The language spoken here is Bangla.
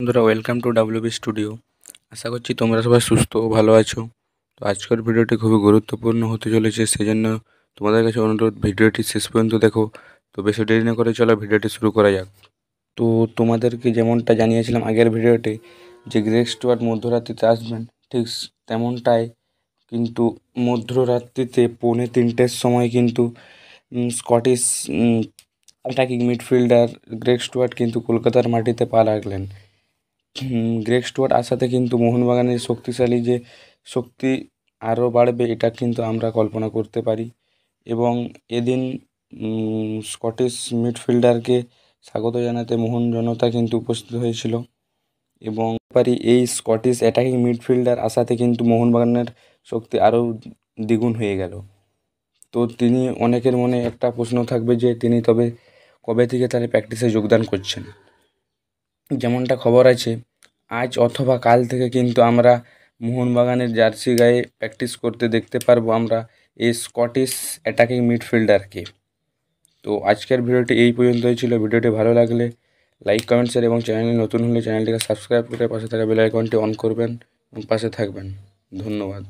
বন্ধুরা, ওয়েলকাম টু ডাব্লিউবি স্টুডিও। আশা করছি তোমরা সবাই সুস্থ ও ভালো আছো। তো আজকের ভিডিওটি খুবই গুরুত্বপূর্ণ হতে চলেছে, সেজন্য তোমাদের কাছে অনুরোধ, ভিডিওটি শেষ পর্যন্ত দেখো। তো বেশি দেরি না করে চলো ভিডিওটি শুরু করা যাক। তো তোমাদেরকে যেমনটা জানিয়েছিলাম আগের ভিডিওতে যে গ্রেগ স্টুয়ার্ট মধ্যরাত্রিতে আসবেন, ঠিক তেমনটাই কিন্তু মধ্যরাত্রিতে 2:45-র সময় কিন্তু Scottish attacking midfielder Greg Stewart কিন্তু কলকাতার মাটিতে পা রাখলেন। গ্রেগ স্টুয়ার্ট আসাতে কিন্তু মোহনবাগানের শক্তিশালী যে শক্তি আরও বাড়বে, এটা কিন্তু আমরা কল্পনা করতে পারি। এবং এদিন স্কটিশ মিডফিল্ডারকে স্বাগত জানাতে মোহন জনতা কিন্তু উপস্থিত হয়েছিল। এবং এই স্কটিশ অ্যাটাকিং মিডফিল্ডার আসাতে কিন্তু মোহনবাগানের শক্তি আরও দ্বিগুণ হয়ে গেল। তো তিনি, অনেকের মনে একটা প্রশ্ন থাকবে যে তিনি তবে কবে থেকে তাহলে প্র্যাকটিসে যোগদান করছেন। যেমনটা খবর আছে, আজ অথবা কাল থেকে কিন্তু আমরা মোহনবাগানের জার্সি গায়ে প্র্যাকটিস করতে দেখতে পারবো আমরা এই স্কটিশ অ্যাটাকিং মিডফিল্ডারকে। তো আজকের ভিডিওটি এই পর্যন্তই ছিল। ভিডিওটি ভালো লাগলে লাইক, কমেন্ট, শেয়ার এবং চ্যানেলে নতুন হলে চ্যানেলটিকে সাবস্ক্রাইব করে পাশে থাকা বেল আইকনটি অন করবেন এবং পাশে থাকবেন। ধন্যবাদ।